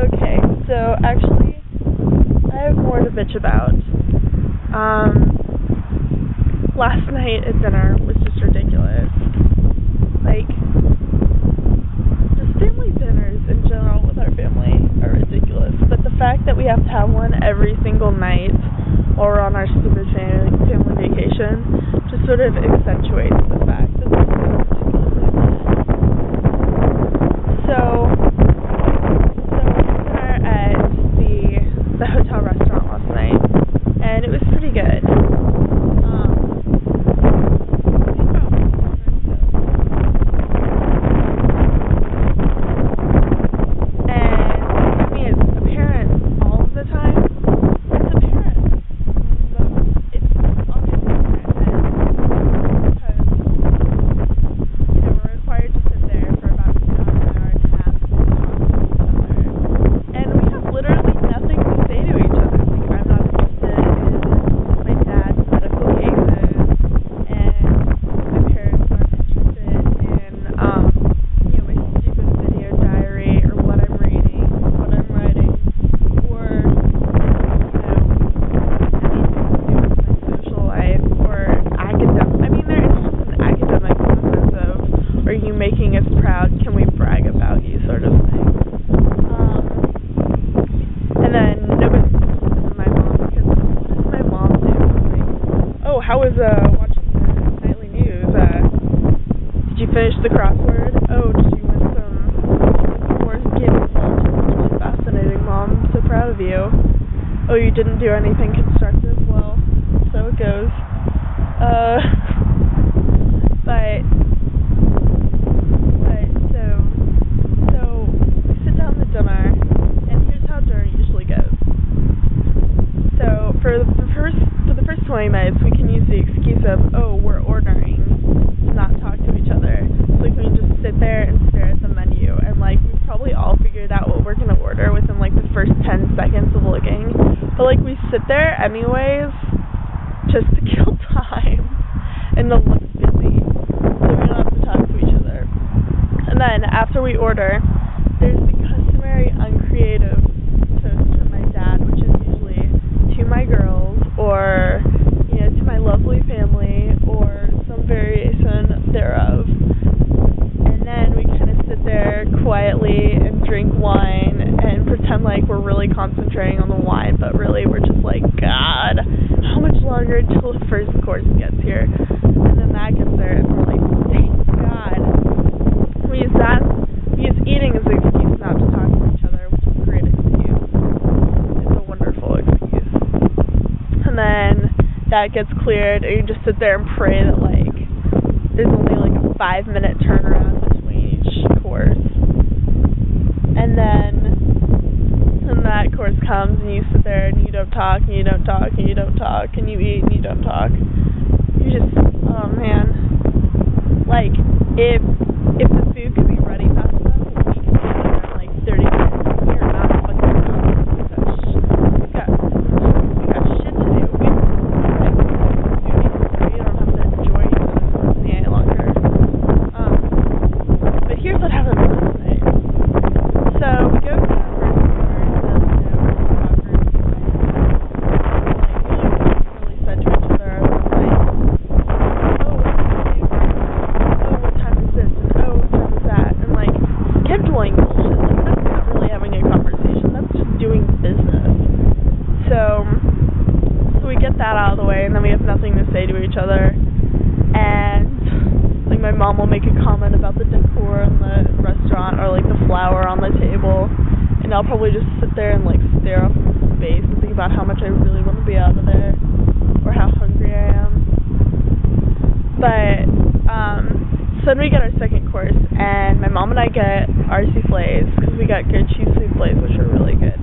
Okay, so actually, I have more to bitch about. Last night at dinner was just ridiculous. Like, just family dinners in general with our family are ridiculous, but the fact that we have to have one every single night while we're on our stupid family vacation just sort of accentuates the fact that this is ridiculously bad. So dinner at the hotel restaurant last night, and it was pretty good. Making us proud, can we brag about you, sort of thing. And then nobody listens to my mom, because what does my mom do? Like, oh, how was watching the nightly news? Did you finish the crossword? Oh, did you win some more game results? It's really fascinating, Mom. I'm so proud of you. Oh, you didn't do anything constructive? Well, so it goes. So we sit down to dinner, and here's how dinner usually goes. So for the first 20 minutes, we can use the excuse of, oh, we're ordering, to not talk to each other. So we can just sit there and stare at the menu, and like we've probably all figured out what we're gonna order within like the first 10 seconds of looking. But like we sit there anyways, just to kill time and to look busy, so we don't have to talk to each other. And then after we order, there's the customary uncreative toast from my dad, which is usually to my girls, or to my lovely family, or some variation thereof. And then we kind of sit there quietly and drink wine and pretend like we're really concentrating on the wine, but really we're just like, God, how much longer until the first course gets here? And then that gets there, and we're like, thank God. We use eating as an excuse not to talk to each other, which is a great excuse. It's a wonderful excuse. And then that gets cleared, and you just sit there and pray that like there's only like a 5-minute turnaround between each course. And then that course comes, and you sit there and you don't talk, and you don't talk, and you don't talk, and you eat and you don't talk. You just, oh man. Like, if the food could be ready fast enough, we could be there in like 30 minutes. We are not fucking talking. We've got shit to do. We don't have to enjoy each other's company any longer. But here's what happened last night. So we go to the first order, and then really said to each other, like, oh, what time is it? Oh, what time is this? And oh, what time is that? And like scheduling bullshit. Like that's not really having a conversation. That's just doing business. So we get that out of the way, and then we have nothing to say to each other. And like my mom will make a comment about the decor in the restaurant, or like the flower on the table, and I'll probably just sit there and like stare off into space and think about how much I really want to be out of there, or how hungry I am. But so then we get our second course, and my mom and I get our soufflés, because we got good cheese soufflés, which are really good.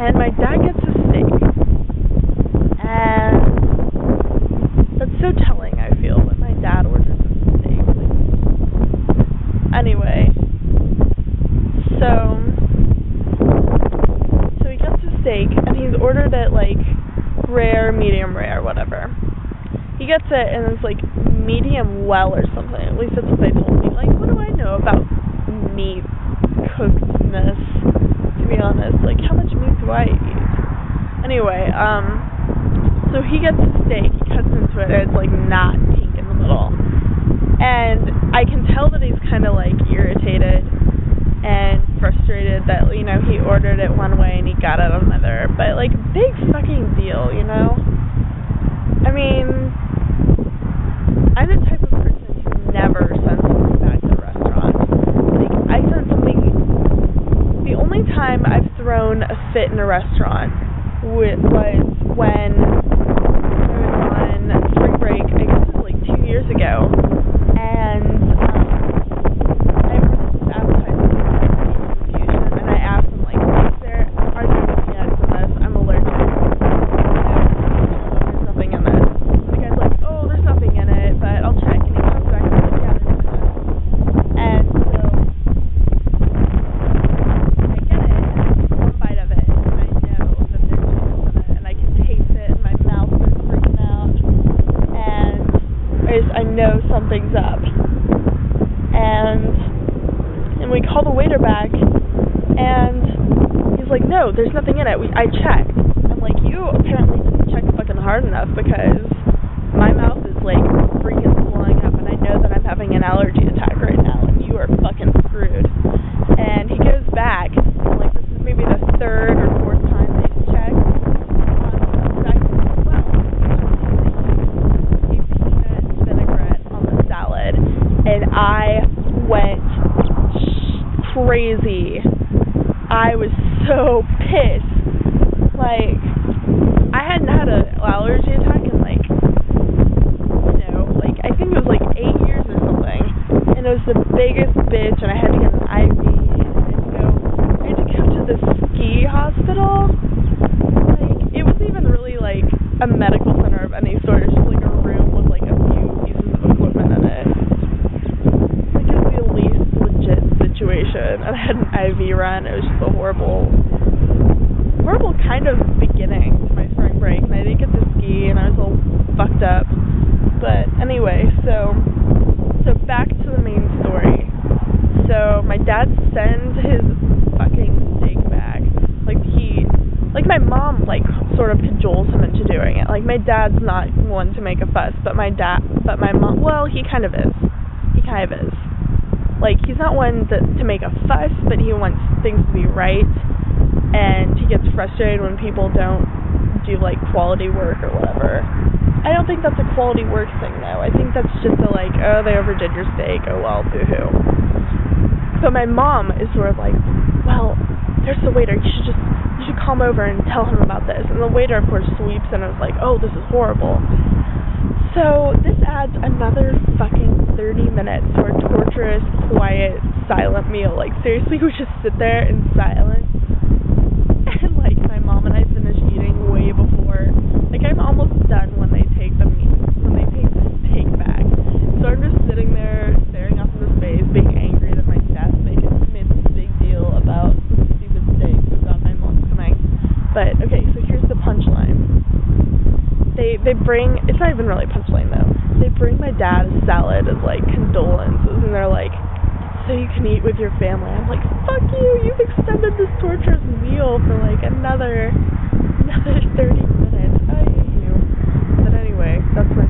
And my dad gets a steak. And that's so telling, I feel, when my dad orders a steak. Anyway, so he gets a steak, and he's ordered it like rare, medium rare, whatever. He gets it, and it's like medium well or something. At least that's what they told me. Like, what do I know about meat cookedness? to be honest. Like, how much meat do I eat? Anyway, so he gets a steak, he cuts into it, and it's, like, not pink in the middle. And I can tell that he's kind of, like, irritated and frustrated that, you know, he ordered it one way and he got it another. But, like, big fucking deal, you know? I mean, I'm the type of person who never sends something back to the restaurant. Like, I send something... The only time I've thrown a fit in a restaurant was when I was on spring break, I guess it was like 2 years ago, and I ordered this appetizer with infusion, and I asked him, like, are there any eggs in this? I'm allergic. No, there's nothing in this. And the guy's like, oh, there's nothing in it, but I'll check. And he comes back and he's like, yeah, there's not. And so I get it, and I take one bite of it, and I know that there's chips in it, and I can taste it, and my mouth starts freaking out, and I know something's up. And we call the waiter back, and he's like, no, there's nothing in it. I checked. I'm like, you apparently didn't check fucking hard enough, because my mouth is, like, freaking swelling up, and I know that I'm having an allergy attack right now, and you are fucking screwed. And he goes back, and, like, this is maybe the third or fourth time they've checked. Comes back and says, well, a peanut vinaigrette on the salad. And I went crazy. I was so pissed. Like, I hadn't had an allergy attack in, like, you know, like, I think it was like 8 years or something. And it was the biggest bitch, and I had to get an IV, and I had to go to the ski hospital. Like, it wasn't even really, like, a medical center of any sort. It was just, like, a room with, like, a few pieces of equipment in it. Like, it was the least legit situation. And I had an IV run. It was just a horrible kind of beginning to my spring break, and I didn't get to ski, and I was all fucked up. But anyway, so back to the main story. So my dad sends his fucking steak back. Like my mom, like, sort of cajoles him into doing it. Like, my dad's not one to make a fuss, but my mom, well, he kind of is. Like, he's not one to make a fuss, but he wants things to be right. And he gets frustrated when people don't do, like, quality work or whatever. I don't think that's a quality work thing, though. I think that's just a, like, oh, they overdid your steak, oh, well, boo-hoo. But my mom is sort of like, well, there's the waiter, you should come over and tell him about this. And the waiter, of course, sweeps in and is like, oh, this is horrible. So this adds another fucking 30 minutes to our torturous, quiet, silent meal. Like, seriously, we just sit there in silence. And, like, my mom and I finish eating way before. Like, I'm almost done when they take the steak back. So I'm just sitting there, staring off into space, being angry that my dad's made this big deal about the stupid steak. So God, my mom's coming. But, okay, so here's the punchline. They bring, it's not even really a punchline, though. They bring my dad a salad as, like, condolences, and they're like, so you can eat with your family. I'm like, fuck you, you've extended this torturous meal for, like, another 30 minutes. I hate you. But anyway, that's my